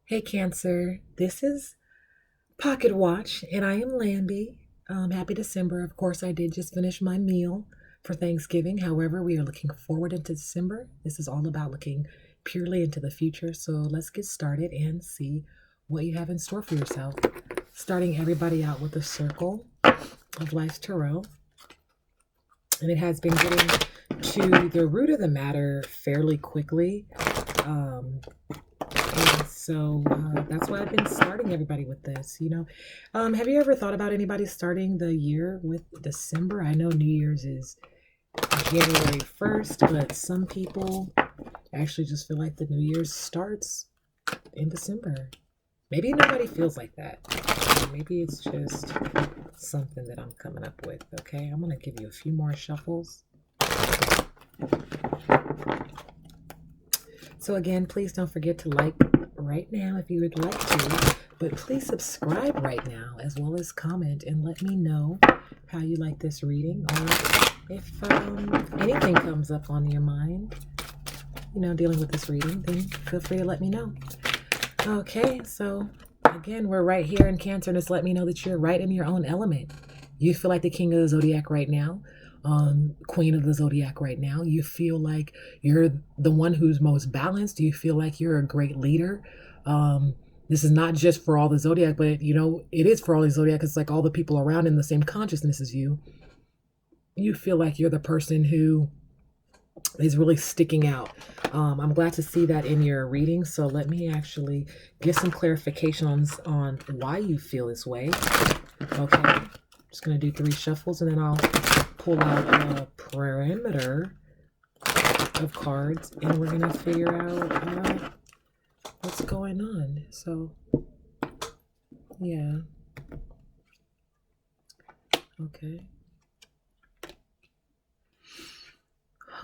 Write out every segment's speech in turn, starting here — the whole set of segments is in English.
Hey Cancer, this is Pocket Watch, and I am Lambie. Happy December. Of course, I did just finish my meal for Thanksgiving. However, we are looking forward into December. This is all about looking purely into the future. So let's get started and see what you have in store for yourself. Starting everybody out with a circle of Life's Tarot. And it has been getting to the root of the matter fairly quickly. And so that's why I've been starting everybody with this. Have you ever thought about anybody starting the year with December? I know New Year's is January 1st, but some people actually just feel like the New Year's starts in December. Maybe nobody feels like that. Maybe it's just something that I'm coming up with. Okay, I'm going to give you a few more shuffles. So again, please don't forget to like right now if you would like to, but please subscribe right now as well as comment and let me know how you like this reading, or if anything comes up on your mind, dealing with this reading, then feel free to let me know. Okay, so again, we're right here in Cancer, and it's let me know that you're right in your own element. You feel like the king of the zodiac right now. Queen of the zodiac right now. You feel like you're the one who's most balanced. You feel like you're a great leader. This is not just for all the zodiac, but it is for all the zodiac. It's like all the people around in the same consciousness as you. You feel like you're the person who is really sticking out. I'm glad to see that in your reading. So let me actually get some clarifications on why you feel this way. Okay. Just going to do 3 shuffles, and then I'll pull out a perimeter of cards, and we're going to figure out what's going on. So, yeah. Okay.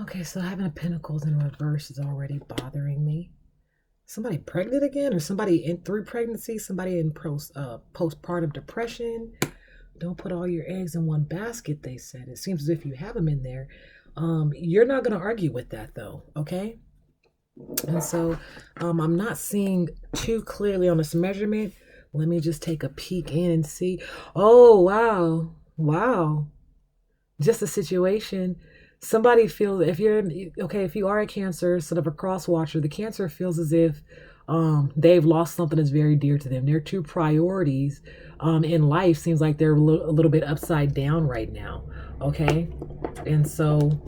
Okay, so having a Pentacles in reverse is already bothering me. Somebody pregnant again, or somebody through pregnancy, somebody in postpartum depression. Don't put all your eggs in one basket, they said. It seems as if you have them in there. You're not going to argue with that, though, okay? And so I'm not seeing too clearly on this measurement. Let me just take a peek in and see. Oh, wow. Wow. Just a situation. Somebody feels, if you are a Cancer, sort of a cross watcher, the Cancer feels as if they've lost something that's very dear to them. Their 2 priorities in life seems like they're a little bit upside down right now. Okay. And so,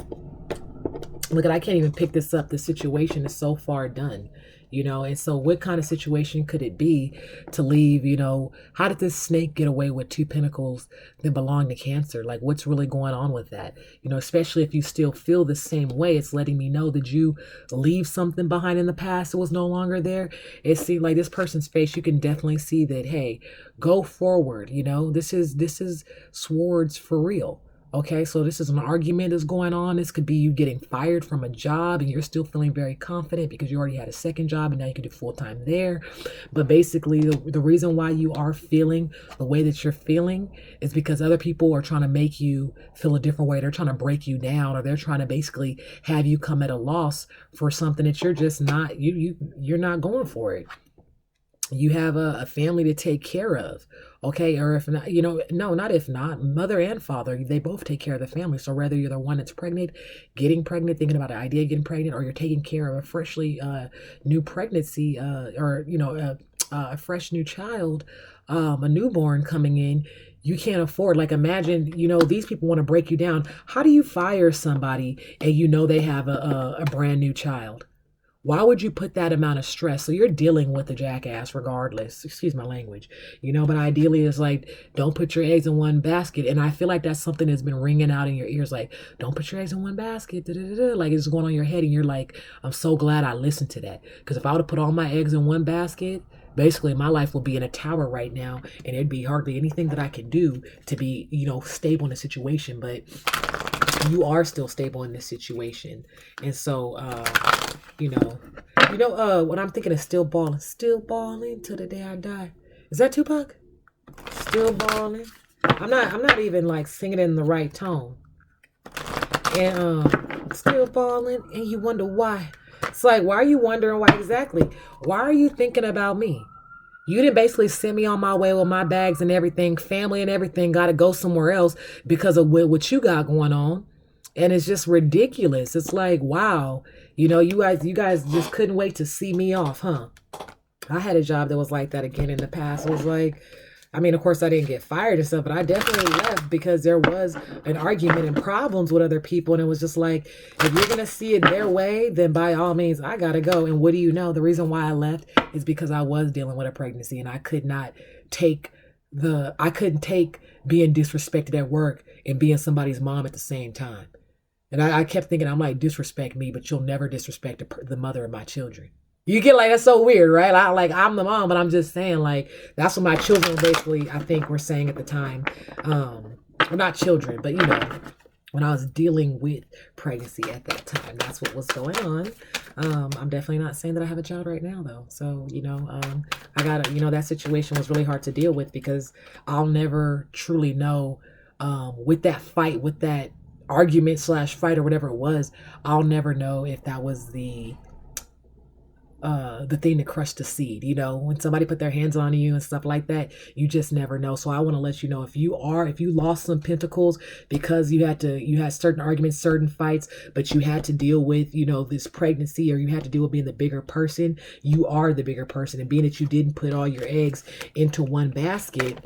look, I can't even pick this up. The situation is so far done, and so what kind of situation could it be to leave, how did this snake get away with 2 pentacles that belong to Cancer? Like, what's really going on with that? Especially if you still feel the same way, it's letting me know that you leave something behind in the past that was no longer there. It seems like this person's face, you can definitely see that, hey, go forward. This is swords for real. Okay, so this is an argument that's going on. This could be you getting fired from a job and you're still feeling very confident because you already had a second job and now you can do full-time there. But basically, the reason why you are feeling the way that you're feeling is because other people are trying to make you feel a different way. They're trying to break you down, or they're trying to basically have you come at a loss for something that you're just not, you're not going for it. You have a family to take care of, okay? Or if not, no, not if not, mother and father, they both take care of the family. So whether you're the one that's pregnant, getting pregnant, thinking about the idea of getting pregnant, or you're taking care of a freshly new pregnancy, or, a fresh new child, a newborn coming in, you can't afford, like, imagine, these people want to break you down. How do you fire somebody and they have a brand new child? Why would you put that amount of stress? So you're dealing with a jackass regardless. Excuse my language. But ideally it's like, don't put your eggs in one basket. And I feel like that's something that's been ringing out in your ears. Like, don't put your eggs in one basket. Da, da, da, da. Like, it's going on your head. And you're like, I'm so glad I listened to that. Because if I would have put all my eggs in one basket, basically my life would be in a tower right now. And it'd be hardly anything that I could do to be, stable in the situation. But you are still stable in this situation. And so, what I'm thinking is still balling till the day I die. Is that Tupac? Still balling. I'm not even like singing in the right tone. And still balling, and you wonder why. It's like, why are you wondering why exactly? Why are you thinking about me? You didn't basically send me on my way with my bags and everything, family and everything, got to go somewhere else because of what you got going on. And it's just ridiculous. It's like, wow, you guys just couldn't wait to see me off, huh? I had a job that was like that again in the past. It was like, I mean, of course, I didn't get fired and stuff, but I definitely left because there was an argument and problems with other people. And it was just like, if you're going to see it their way, then by all means, I got to go. And what do you know? The reason why I left is because I was dealing with a pregnancy and I couldn't take being disrespected at work and being somebody's mom at the same time. And I kept thinking, I'm like, disrespect me, but you'll never disrespect the mother of my children. You get like, that's so weird, right? I'm the mom, but I'm just saying, like, that's what my children basically, I think, were saying at the time. Well, not children, but when I was dealing with pregnancy at that time, that's what was going on. I'm definitely not saying that I have a child right now, though. So, I got to, that situation was really hard to deal with because I'll never truly know with that fight, with that argument / fight or whatever it was, I'll never know if that was the thing that crushed the seed. When somebody put their hands on you and stuff like that, you just never know. So I want to let you know, if you lost some pentacles because you had certain arguments, certain fights, but you had to deal with, this pregnancy, or you had to deal with being the bigger person, you are the bigger person. And being that you didn't put all your eggs into one basket,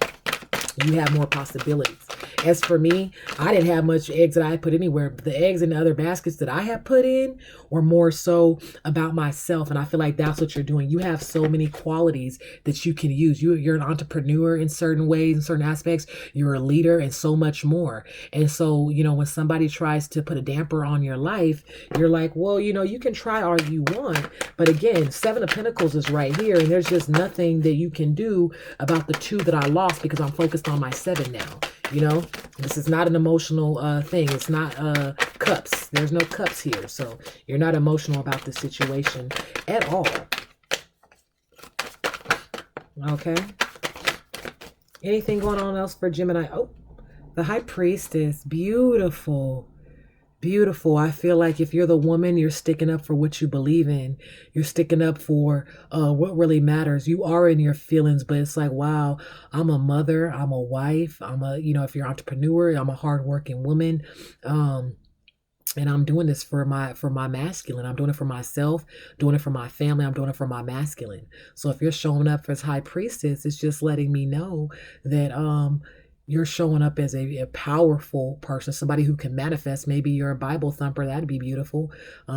you have more possibilities. As for me, I didn't have much eggs that I had put anywhere. But the eggs in the other baskets that I had put in were more so about myself. And I feel like that's what you're doing. You have so many qualities that you can use. You're an entrepreneur in certain ways, in certain aspects. You're a leader and so much more. And so, when somebody tries to put a damper on your life, you're like, well, you can try all you want. But again, 7 of Pentacles is right here. And there's just nothing that you can do about the 2 that I lost because I'm focused on my 7 now. This is not an emotional thing. It's not cups. There's no cups here. So you're not emotional about this situation at all. Okay. Anything going on else for Gemini? Oh, the High Priestess. Beautiful. Beautiful. I feel like if you're the woman, you're sticking up for what you believe in. You're sticking up for what really matters. You are in your feelings, but it's like, wow, I'm a mother, I'm a wife, if you're an entrepreneur, I'm a hardworking woman. And I'm doing this for my masculine. I'm doing it for myself, doing it for my family. I'm doing it for my masculine. So if you're showing up as High Priestess, it's just letting me know that you're showing up as a powerful person, somebody who can manifest. Maybe you're a Bible thumper. That'd be beautiful.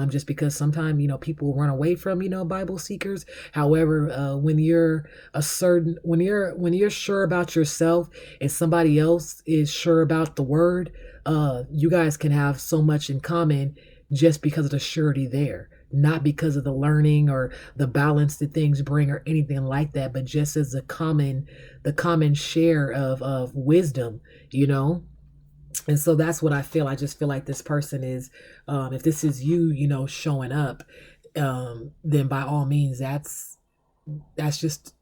Just because sometimes, people run away from, Bible seekers. However, when you're sure about yourself and somebody else is sure about the word, you guys can have so much in common just because of the surety there. Not because of the learning or the balance that things bring or anything like that, but just as the common share of wisdom, And so that's what I feel. I just feel like this person is, if this is you, showing up, then by all means, that's just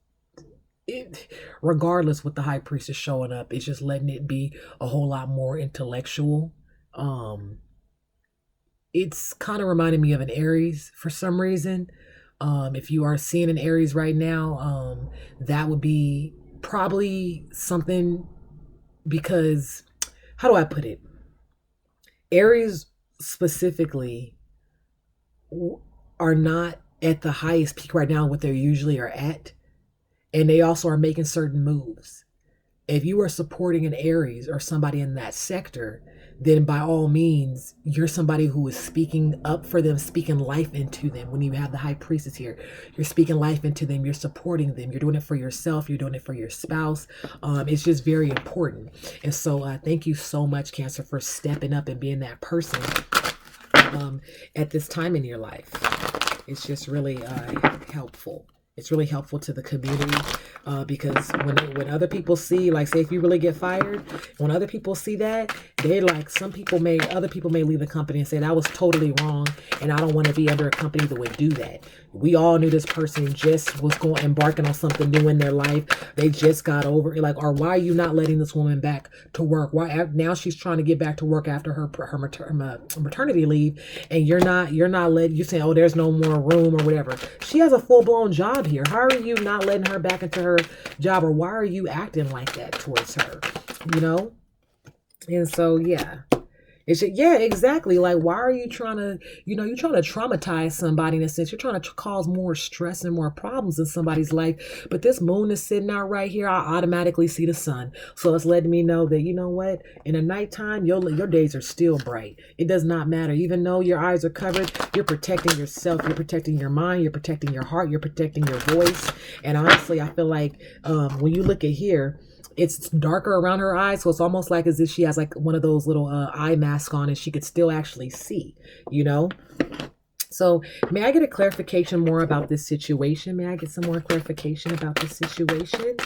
it. Regardless what the High Priest is showing up, it's just letting it be a whole lot more intellectual. It's kind of reminding me of an Aries for some reason. If you are seeing an Aries right now, that would be probably something, because, how do I put it? Aries specifically are not at the highest peak right now what they usually are at. And they also are making certain moves. If you are supporting an Aries or somebody in that sector, then by all means, you're somebody who is speaking up for them, speaking life into them. When you have the High Priestess here, you're speaking life into them, you're supporting them, you're doing it for yourself, you're doing it for your spouse. It's just very important. And so thank you so much, Cancer, for stepping up and being that person at this time in your life. It's just really helpful. It's really helpful to the community because when other people see, like, say if you really get fired, when other people see that, they like other people may leave the company and say that was totally wrong, and I don't want to be under a company that would do that. We all knew this person just was going embarking on something new in their life. They just got over it, like, or why are you not letting this woman back to work? Why now she's trying to get back to work after her maternity leave, and you're not letting, you saying, oh, there's no more room or whatever. She has a full-blown job here. How are you not letting her back into her job, or why are you acting like that towards her? You know? And so, yeah. Yeah, exactly. Like, why are you trying to, you're trying to traumatize somebody in a sense. You're trying to cause more stress and more problems in somebody's life. But this moon is sitting out right here. I automatically see the sun. So it's letting me know that, you know what? In the nighttime, your days are still bright. It does not matter. Even though your eyes are covered, you're protecting yourself. You're protecting your mind. You're protecting your heart. You're protecting your voice. And honestly, I feel like when you look at here, it's darker around her eyes, so it's almost like as if she has like one of those little eye masks on and she could still actually see, you know? So may I get a clarification more about this situation? May I get some more clarification about this situation?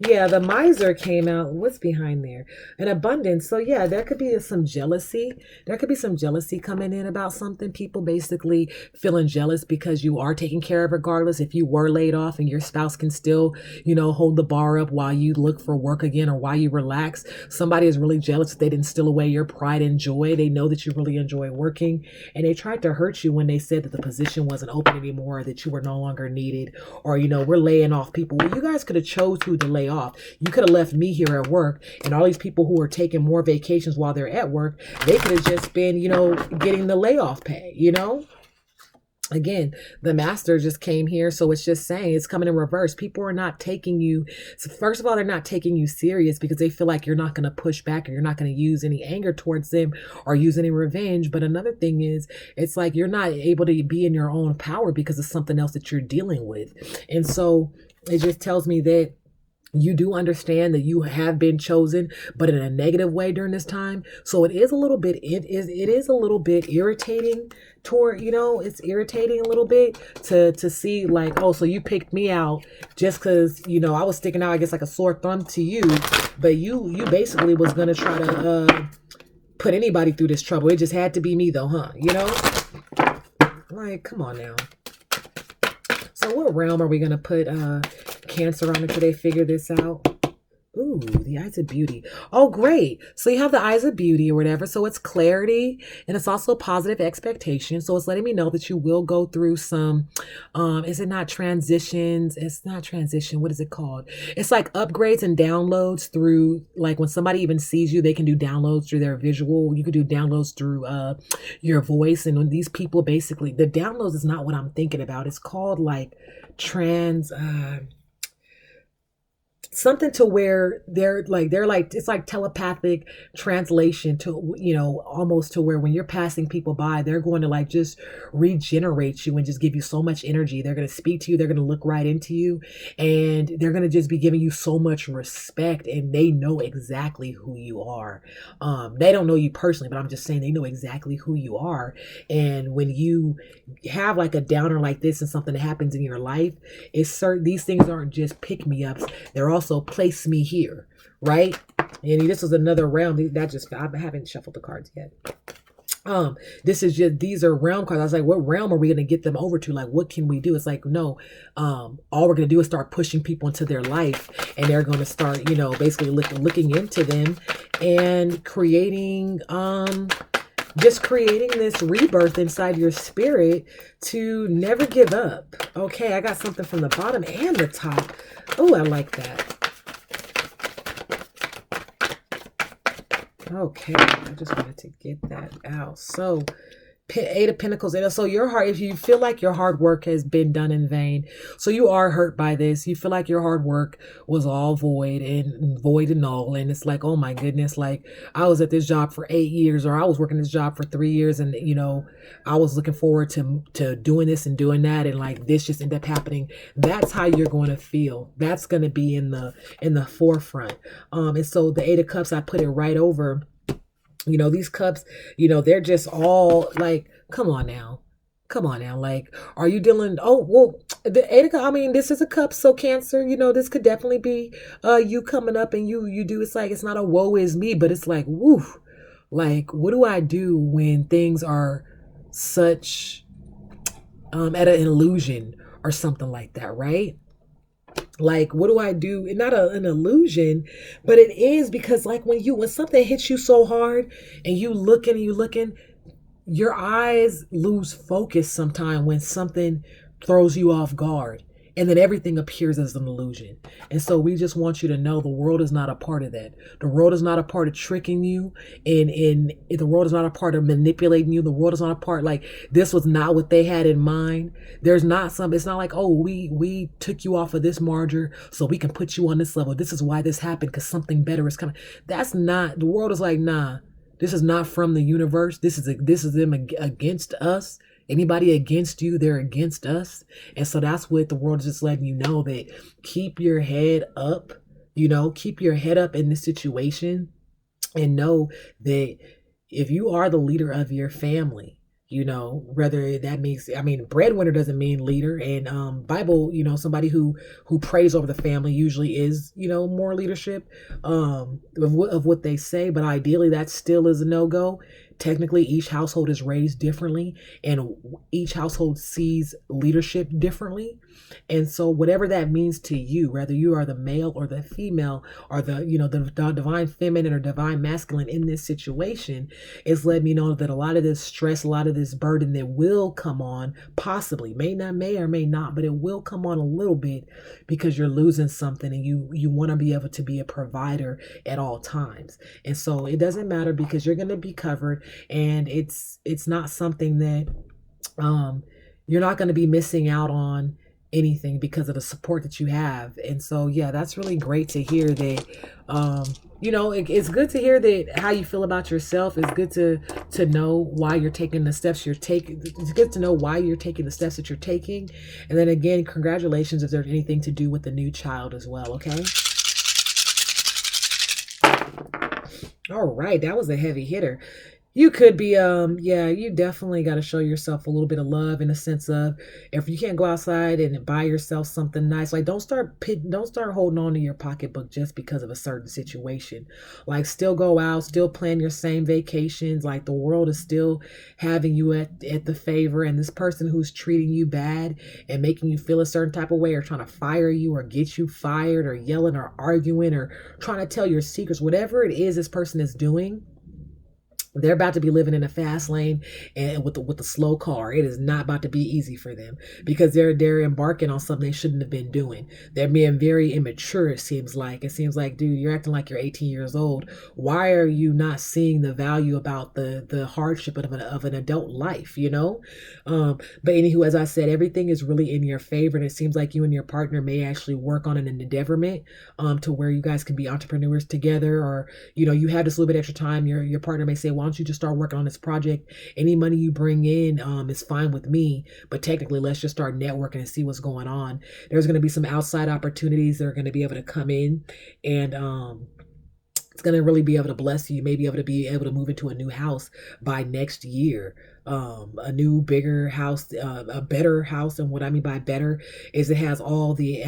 Yeah, the miser came out. What's behind there? An abundance. So yeah, there could be some jealousy. There could be some jealousy coming in about something. People basically feeling jealous because you are taken care of regardless. If you were laid off and your spouse can still, hold the bar up while you look for work again or while you relax. Somebody is really jealous that they didn't steal away your pride and joy. They know that you really enjoy working, and they tried to hurt you when they said that the position wasn't open anymore, that you were no longer needed, or we're laying off people. Well, you guys could have chose who to lay off. You could have left me here at work, and all these people who are taking more vacations while they're at work, they could have just been getting the layoff pay. Again, the master just came here. So it's just saying it's coming in reverse. People are not taking you. So first of all, they're not taking you serious because they feel like you're not going to push back or you're not going to use any anger towards them or use any revenge. But another thing is, it's like you're not able to be in your own power because of something else that you're dealing with. And so it just tells me that you do understand that you have been chosen, but in a negative way during this time. So it is a little bit irritating toward, it's irritating a little bit to see like, oh, so you picked me out just because, I was sticking out, I guess, like a sore thumb to you, but you basically was going to try to put anybody through this trouble. It just had to be me though, huh? Like, come on now. So what realm are we going to put Cancer on until they figure this out? Ooh, the eyes of beauty. Oh, great. So you have the eyes of beauty or whatever. So it's clarity and it's also positive expectation. So it's letting me know that you will go through some, is it not transitions? It's not transition. What is it called? It's like upgrades and downloads through, like when somebody even sees you, they can do downloads through their visual. You could do downloads through your voice. And when these people basically, the downloads is not what I'm thinking about. It's called like something to where they're like it's like telepathic translation to almost to where when you're passing people by, they're going to like just regenerate you and just give you so much energy. They're going to speak to you, they're going to look right into you, and they're going to just be giving you so much respect, and they know exactly who you are. They don't know you personally, but I'm just saying they know exactly who you are. And when you have like a downer like this and something that happens in your life, it's certain these things aren't just pick-me-ups, they're also place me here, right? And this was another round I haven't shuffled the cards yet. These are realm cards. I was like, what realm are we going to get them over to? Like, what can we do? It's like, no, all we're going to do is start pushing people into their life, and they're going to start, basically looking into them and creating, just creating this rebirth inside your spirit to never give up. Okay, I got something from the bottom and the top. Oh, I like that. Okay, I just wanted to get that out. So, Eight of Pentacles. And so your heart, if you feel like your hard work has been done in vain, so you are hurt by this, you feel like your hard work was all void and null. And it's like, oh my goodness, like I was at this job for 8 years, or I was working this job for 3 years, and I was looking forward to doing this and doing that, and like this just ended up happening. That's how you're going to feel. That's going to be in the forefront. And so the Eight of Cups, I put it right over. These cups, they're just all like, come on now. Come on now, like, are you dealing? Oh, well, the eight of, I mean, this is a cup, so Cancer. This could definitely be you coming up, and you do. It's like it's not a woe is me, but it's like, woo, like, what do I do when things are such at an illusion or something like that, right? Like, what do I do? Not an illusion, but it is, because like when something hits you so hard and you looking, your eyes lose focus sometime when something throws you off guard, and then everything appears as an illusion. And so we just want you to know the world is not a part of that. The world is not a part of tricking you, and the world is not a part of manipulating you. The world is not a part, like, this was not what they had in mind. There's not some, it's not like, oh, we took you off of this marger so we can put you on this level. This is why this happened, because something better is coming. That's not, the world is like, nah, this is not from the universe. This is them against us. Anybody against you, they're against us. And so that's what the world is just letting you know, that keep your head up, keep your head up in this situation, and know that if you are the leader of your family, whether that means, I mean, breadwinner doesn't mean leader. And Bible, somebody who prays over the family usually is, more leadership of what they say. But ideally, that still is a no-go. Technically, each household is raised differently, and each household sees leadership differently. And so whatever that means to you, whether you are the male or the female, or the divine feminine or divine masculine in this situation, is letting me know that a lot of this stress, a lot of this burden that will come on, possibly, may or may not, but it will come on a little bit, because you're losing something, and you want to be able to be a provider at all times. And so it doesn't matter, because you're going to be covered, and it's not something that you're not going to be missing out on anything because of the support that you have. And so, yeah, that's really great to hear that. It's good to hear that how you feel about yourself. It's good to know why you're taking the steps you're taking. It's good to know why you're taking the steps that you're taking. And then again, congratulations if there's anything to do with the new child as well. Okay. All right, that was a heavy hitter. You could be, you definitely got to show yourself a little bit of love, in a sense of, if you can't go outside and buy yourself something nice, like, don't start holding on to your pocketbook just because of a certain situation. Like, still go out, still plan your same vacations. Like, the world is still having you at the favor, and this person who's treating you bad and making you feel a certain type of way, or trying to fire you or get you fired, or yelling or arguing or trying to tell your secrets, whatever it is this person is doing, they're about to be living in a fast lane, and with the slow car. It is not about to be easy for them, because they're embarking on something they shouldn't have been doing. They're being very immature. It seems like, dude, you're acting like you're 18 years old. Why are you not seeing the value about the hardship of an adult life? But anywho, as I said, everything is really in your favor, and it seems like you and your partner may actually work on an endeavorment to where you guys can be entrepreneurs together, or you have this little bit extra time. Your partner may say, why don't you just start working on this project? Any money you bring in is fine with me, but technically, let's just start networking and see what's going on. There's going to be some outside opportunities that are going to be able to come in, and it's going to really be able to bless you. You may be able to move into a new house by next year. A new, bigger house, a better house. And what I mean by better is it has all the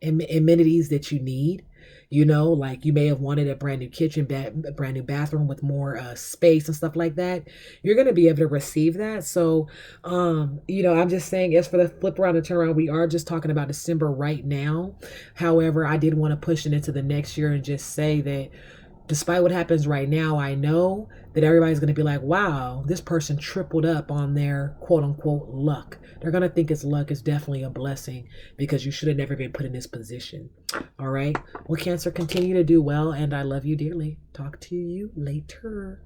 amenities that you need. Like, you may have wanted a brand new kitchen, a brand new bathroom with more space and stuff like that. You're going to be able to receive that. So, I'm just saying, as for the flip around and turn around, we are just talking about December right now. However, I did want to push it into the next year and just say that, despite what happens right now, I know that everybody's going to be like, wow, this person tripled up on their quote unquote luck. They're going to think it's luck. Is definitely a blessing, because you should have never been put in this position. All right. Well, Cancer, continue to do well, and I love you dearly. Talk to you later.